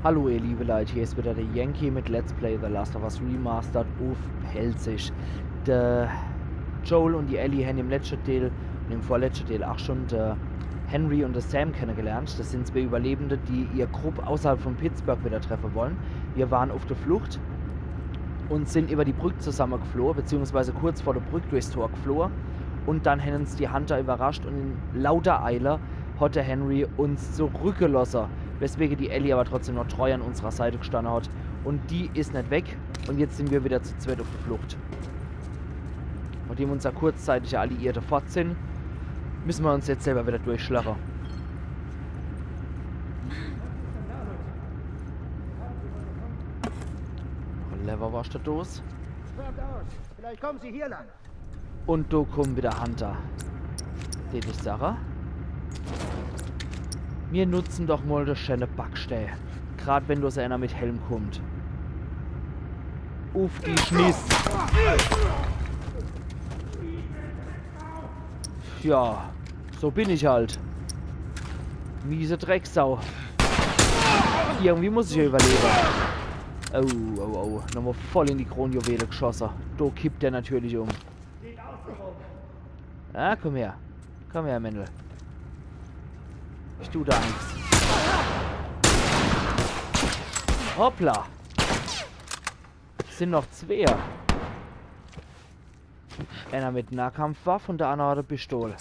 Hallo ihr liebe Leute, hier ist wieder der Yankee mit Let's Play The Last of Us Remastered auf Pelzig. Der Joel und die Ellie haben im letzten Teil und im vorletzten Teil auch schon der Henry und der Sam kennengelernt. Das sind zwei Überlebende, die ihr Gruppe außerhalb von Pittsburgh wieder treffen wollen. Wir waren auf der Flucht und sind über die Brücke zusammen geflohen, beziehungsweise kurz vor der Brücke durchs Tor geflohen. Und dann haben uns die Hunter überrascht und in lauter Eile hat der Henry uns zurückgelassen, weswegen die Ellie aber trotzdem noch treu an unserer Seite gestanden hat. Und die ist nicht weg und jetzt sind wir wieder zu zweit auf der Flucht. Nachdem unser kurzzeitige Alliierte fort sind, müssen wir uns jetzt selber wieder durchschlagen. Lever war der Dose. Vielleicht kommen Sie hier lang. Und da kommen wieder Hunter. Den ich sage. Wir nutzen doch mal das schöne Backstell. Gerade wenn da so einer mit Helm kommt. Auf die Schniss. Ja, so bin ich halt. Miese Drecksau. Irgendwie muss ich ja überleben. Oh. Nochmal voll in die Kronjuwele geschossen. Da kippt der natürlich um. Ah, komm her. Komm her, Mendel. Ich tu da nichts. Hoppla. Es sind noch zwei. Einer mit Nahkampfwaffe und der andere hat eine Pistole.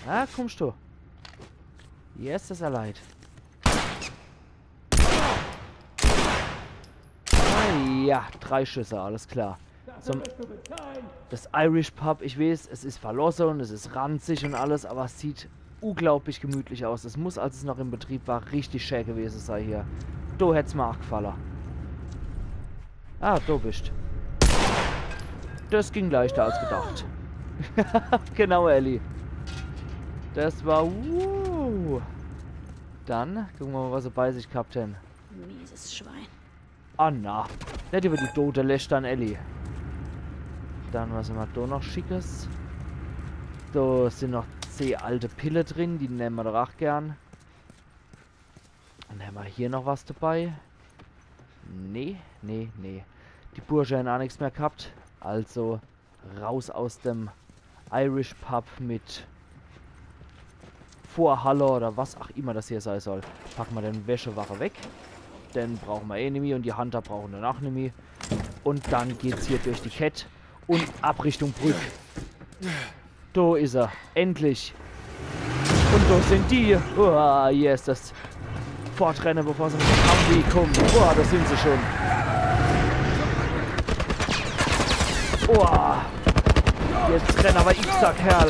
Ah, kommst du. Yes, das ist leid. Ja, 3 Schüsse, alles klar. Das Irish Pub, ich weiß, es ist verlassen und es ist ranzig und alles, aber es sieht unglaublich gemütlich aus. Es muss, als es noch im Betrieb war, richtig schön gewesen sein hier. Du hätt's mir auch gefallen. Ah, du bist. Das ging leichter als gedacht. Genau, Ellie. Das war... Dann gucken wir mal, was sie bei sich gehabt haben. Mieses Schwein. Ah, na. Nicht über die Tote lässt dann Ellie. Dann, was haben wir da noch Schickes? Da sind noch 10 alte Pille drin, die nehmen wir doch auch gern. Und haben wir hier noch was dabei? Nee. Die Bursche haben auch nichts mehr gehabt. Also raus aus dem Irish Pub mit Vorhalle oder was auch immer das hier sein soll. Packen wir den Wäschewache weg. Den brauchen wir eh nicht mehr und die Hunter brauchen danach nicht mehr. Und dann geht's hier durch die Kette und ab Richtung Brück. Da ist er. Endlich. Und da sind die. Oh, yes, das Fortrennen, bevor sie mit dem Humvee kommen. Boah, da sind sie schon. Oh. Jetzt rennt aber Xer Kerl.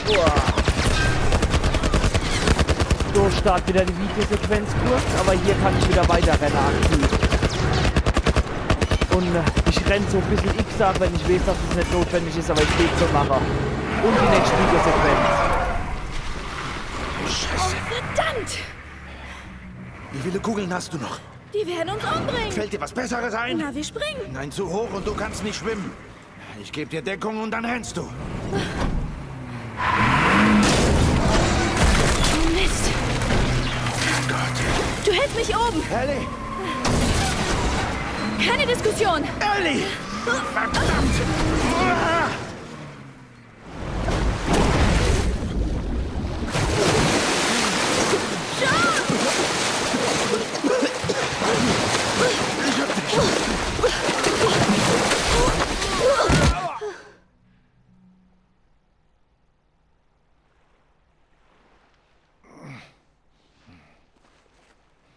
Oh. So startet wieder die Videosequenz kurz, aber hier kann ich wieder weiter rennen aktiv. Und ich renne so ein bisschen X-Sag, wenn ich weiß, dass es nicht notwendig ist, aber ich will es so machen. Und die nächste Videosequenz. Scheiße. Verdammt! Wie viele Kugeln hast du noch? Die werden uns umbringen. Fällt dir was Besseres ein? Na, wir springen. Nein, zu hoch und du kannst nicht schwimmen. Ich gebe dir Deckung und dann rennst du. Mist. Gott. Du hältst mich oben. Ellie! Keine Diskussion. Ellie! Verdammt! Ah!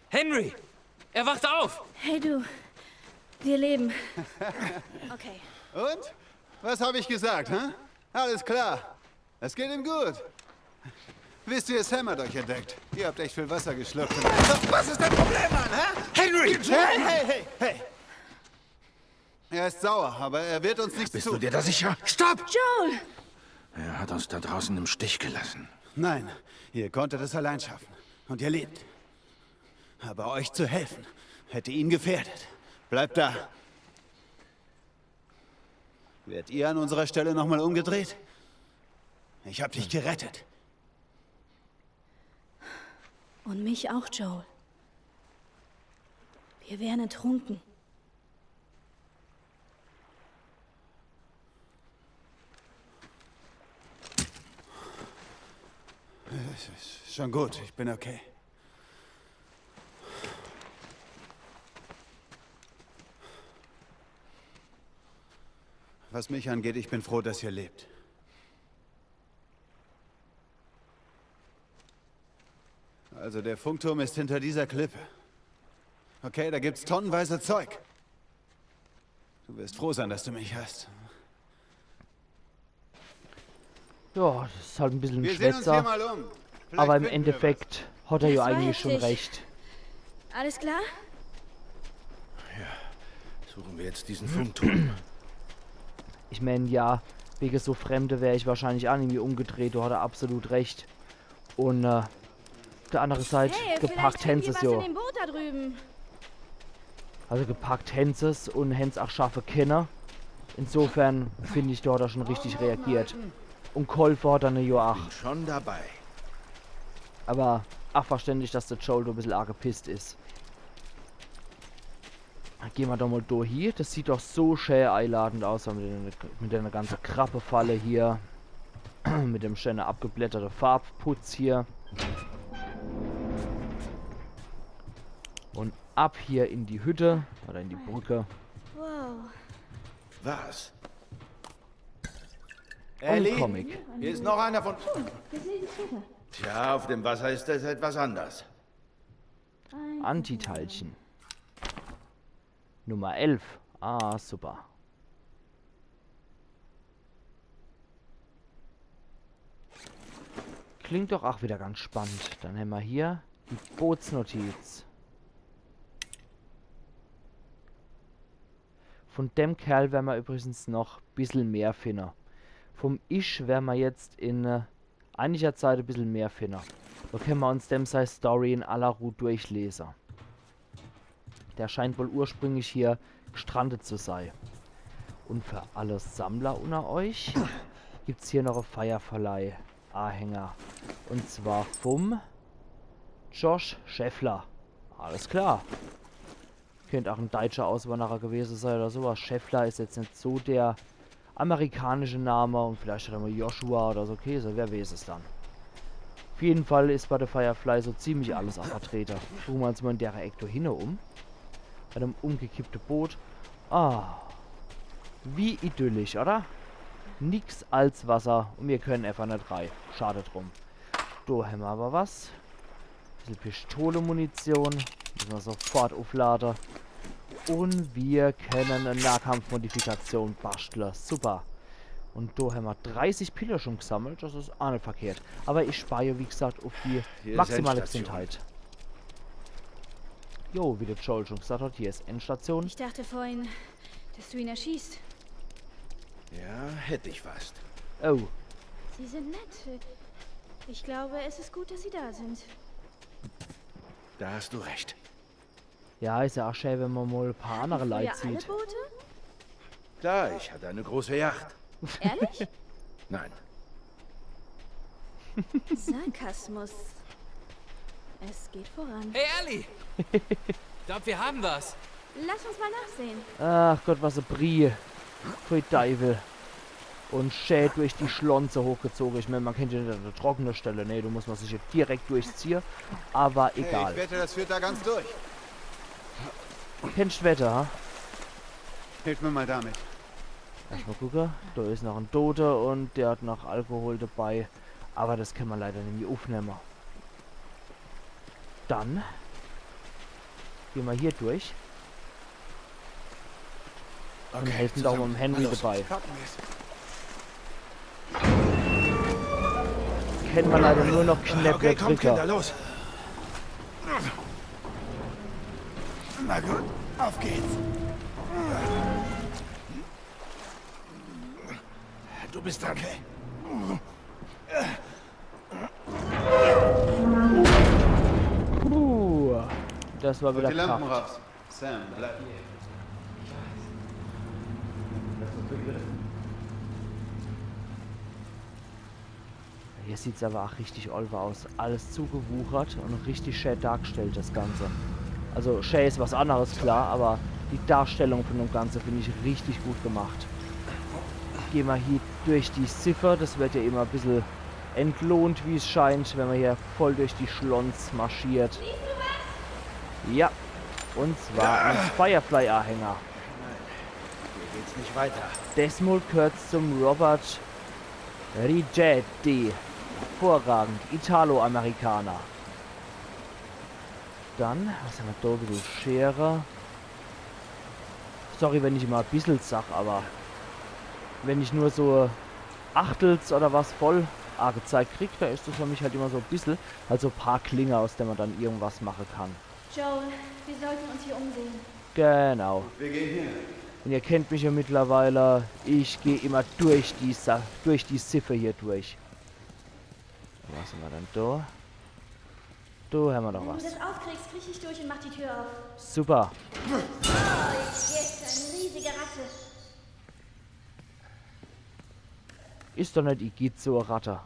Henry! Er wacht auf! Hey du, wir leben. Okay. Und? Was habe ich gesagt, hä? Alles klar. Es geht ihm gut. Wisst ihr, Sam hat euch entdeckt. Ihr habt echt viel Wasser geschluckt. Was ist dein Problem, Mann, hä? Henry! Hey! Er ist sauer, aber er wird uns nichts Bist tun. du dir da sicher? Stopp! Joel! Er hat uns da draußen im Stich gelassen. Nein, ihr konntet es allein schaffen. Und ihr lebt. Aber euch zu helfen, hätte ihn gefährdet. Bleibt da. Wärt ihr an unserer Stelle nochmal umgedreht? Ich hab dich gerettet. Und mich auch, Joel. Wir wären ertrunken. Es ist schon gut, ich bin okay. Was mich angeht, ich bin froh, dass ihr lebt. Also der Funkturm ist hinter dieser Klippe. Okay, da gibt's tonnenweise Zeug. Du wirst froh sein, dass du mich hast. Ja, das ist halt ein bisschen ein Wir sehen uns hier Schwätzer. mal um. Vielleicht Aber im finden wir Endeffekt hat er Das ja war eigentlich schon heftig. recht. Alles klar? Suchen wir jetzt diesen Funkturm. Ich meine, ja, wegen so Fremde wäre ich wahrscheinlich auch irgendwie umgedreht. Du hattest absolut recht. Und auf der anderen Seite, Hey, gepackt vielleicht irgendwie Hens was es in ja. dem Boot da drüben. Also gepackt Hens es und Hens auch scharfe Kenner. Insofern finde ich, da hat er schon richtig reagiert. Und Kolfer hat dann ja auch. Bin schon dabei. Aber auch verständlich, dass der Joel da ein bisschen arg gepisst ist. Dann gehen wir doch mal durch hier. Das sieht doch so schön einladend aus, mit der ganzen Krabbefalle hier. Mit dem schönen abgeblätterten Farbputz hier. Und ab hier in die Hütte oder in die Brücke. Wow. Was? Und Comic. Hier ist noch einer von... Tja, auf dem Wasser ist das etwas anders. Antiteilchen. Nummer 11. Ah, super. Klingt doch auch wieder ganz spannend. Dann haben wir hier die Bootsnotiz. Von dem Kerl werden wir übrigens noch ein bisschen mehr finden. Vom Ich werden wir jetzt in einiger Zeit ein bisschen mehr finden. Da können wir uns dem seine Story in aller Ruhe durchlesen. Der scheint wohl ursprünglich hier gestrandet zu sein. Und für alle Sammler unter euch gibt es hier noch einen Feierverleih-Anhänger. Und zwar vom Josh Scheffler. Alles klar. Könnte auch ein deutscher Auswanderer gewesen sein oder sowas. Scheffler ist jetzt nicht so der amerikanische Name und vielleicht hat er mal Joshua oder so Käse. Wer weiß es dann. Auf jeden Fall ist bei der Firefly so ziemlich alles auch vertreten. Gucken wir uns mal in der Ecke hin um. Bei einem umgekippten Boot. Ah. Wie idyllisch, oder? Nix als Wasser und wir können einfach nicht rein. Schade drum. Da haben wir aber was. Bisschen Pistole-Munition. Müssen wir sofort aufladen. Und wir können eine Nahkampfmodifikation basteln. Super. Und da haben wir 30 Pillen schon gesammelt. Das ist auch nicht verkehrt. Aber ich spare, wie gesagt, auf die Hier ist maximale Endstation. Gesundheit. Jo, wie der Joel schon gesagt hat, hier ist Endstation. Ich dachte vorhin, dass du ihn erschießt. Ja, hätte ich fast. Oh, Sie sind nett. Ich glaube, es ist gut, dass Sie da sind. Da hast du recht. ja, ist ja auch schön, wenn man mal ein paar andere Hatten Leute früher alle sieht. Boote? Klar, ich hatte eine große Yacht. Ehrlich? Nein. Sarkasmus. Es geht voran. Hey, Ellie! Ich glaube, wir haben was. Lass uns mal nachsehen. Ach Gott, was ein Brie. Für Teufel. Und schön durch die Schlonze hochgezogen. Ich meine, man kennt ja nicht eine trockene Stelle. Nee, du musst man sich hier direkt durchziehen. Aber Hey, egal. ich wette, das führt da ganz durch. Kennst Wetter, ha? Hilf mir mal damit. Lass mal gucken. Da ist noch ein Tote und der hat noch Alkohol dabei. Aber das kann man leider nicht mehr aufnehmen. Dann gehen wir hier durch. Und helfen da auch mit dem Henry dabei. Packen wir's. Kennen wir leider nur noch Knäpp Okay, der komm, Kinder, Drücker. los. Na gut, auf geht's. Du bist dran. Okay. Das war wieder Die Lampen Kraft. raus. Sam, bleib hier. Hier sieht es aber auch richtig olver aus. Alles zugewuchert und richtig schön dargestellt, das Ganze. Also schön ist was anderes, klar, aber die Darstellung von dem Ganzen finde ich richtig gut gemacht. Gehen wir hier durch die Ziffer. Das wird ja immer ein bisschen entlohnt, wie es scheint, wenn man hier voll durch die Schlons marschiert. Ja, und zwar ein Firefly-Anhänger. Hier geht's nicht weiter. Desmol gehört zum Robert Rigetti. Hervorragend. Italo-Amerikaner. Dann, was haben wir da? Ein bisschen Schere. Sorry, wenn ich immer ein bisschen sag, aber wenn ich nur so Achtels oder was voll gezeigt kriege, da ist das für mich halt immer so ein bisschen, also ein paar Klinge, aus denen man dann irgendwas machen kann. Joel, wir sollten uns hier umsehen. Genau. Wir gehen hier. Und ihr kennt mich ja mittlerweile, ich gehe immer durch die Ziffer hier durch. Was haben wir denn da? Da haben wir doch Wenn was. du das aufkriegst, krieg ich durch und mach die Tür auf. Super. Oh, jetzt eine riesige Ratte. Ist doch nicht, ich geht so eine Ratte.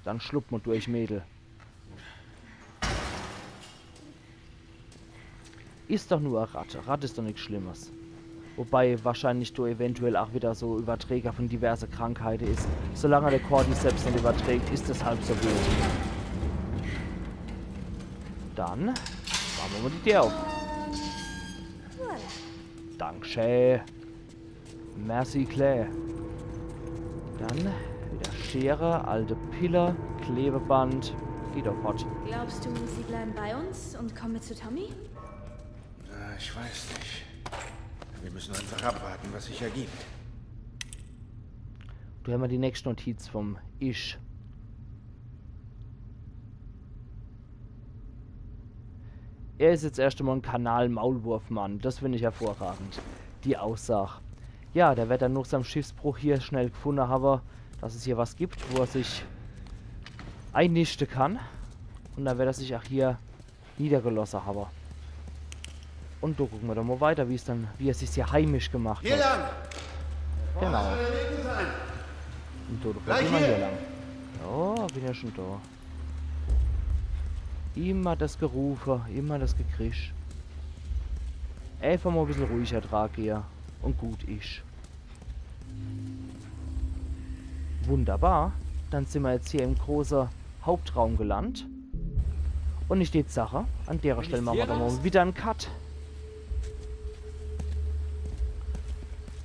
Dann schluppt man durch, Mädel. Ist doch nur eine Ratte. Ratte ist doch nichts Schlimmes. Wobei wahrscheinlich du eventuell auch wieder so Überträger von diversen Krankheiten ist. Solange der Cordyceps nicht überträgt, ist das halb so wild. Dann machen wir mal die Tür auf. Dankeschön. Merci, Claire. Dann wieder Schere, alte Pille, Klebeband. Geht doch fort. Glaubst du, sie bleiben bei uns und kommen mit zu Tommy? Ich weiß nicht. Wir müssen einfach abwarten, was sich ergibt. Du hast mal die nächste Notiz vom Isch. Er ist jetzt erst einmal ein Kanal-Maulwurfmann. Das finde ich hervorragend. Die Aussage. Ja, der wird dann nach seinem Schiffsbruch hier schnell gefunden haben, dass es hier was gibt, wo er sich einnisten kann. Und dann wird er sich auch hier niedergelassen haben. Und da gucken wir doch mal weiter, wie er sich hier heimisch gemacht Hier hat. lang! Genau. Soll der Weg sein? Und da Gleich gehen wir hier hier. lang. Ja, bin ja schon da. Immer das Gerufe, immer das Gekrisch. Einfach mal ein bisschen ruhiger trage hier. Und gut ist. Wunderbar. Dann sind wir jetzt hier im großen Hauptraum gelandet. Und nicht die Sache. An der Stelle machen wir dann mal wieder einen Cut.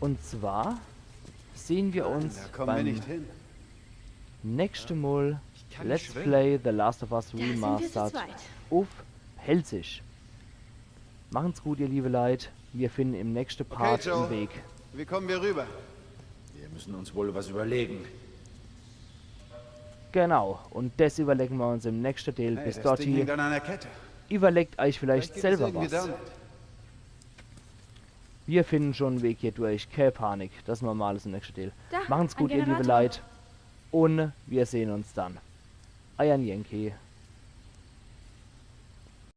Und zwar sehen wir uns Da kommen wir beim nicht hin. nächsten Mal kann Let's nicht schwimmen. Play The Last of Us Da sind wir zu Remastered zweit. auf Helsisch. Machen's gut, ihr liebe Leid. Wir finden im nächsten Part Joe. einen Weg. Wie kommen wir rüber? Wir müssen uns wohl was überlegen. Genau. Und das überlegen wir uns im nächsten Teil. Hey, Bis das Ding dorthin. hängt an einer Kette. Überlegt euch vielleicht geht es selber irgendwie was. damit. Wir finden schon einen Weg hier durch. Keine Panik. Das machen wir alles im nächsten Teil. Da, Machen's ein gut, ihr liebe Generator. Leid. Und wir sehen uns dann. Euer Yankee.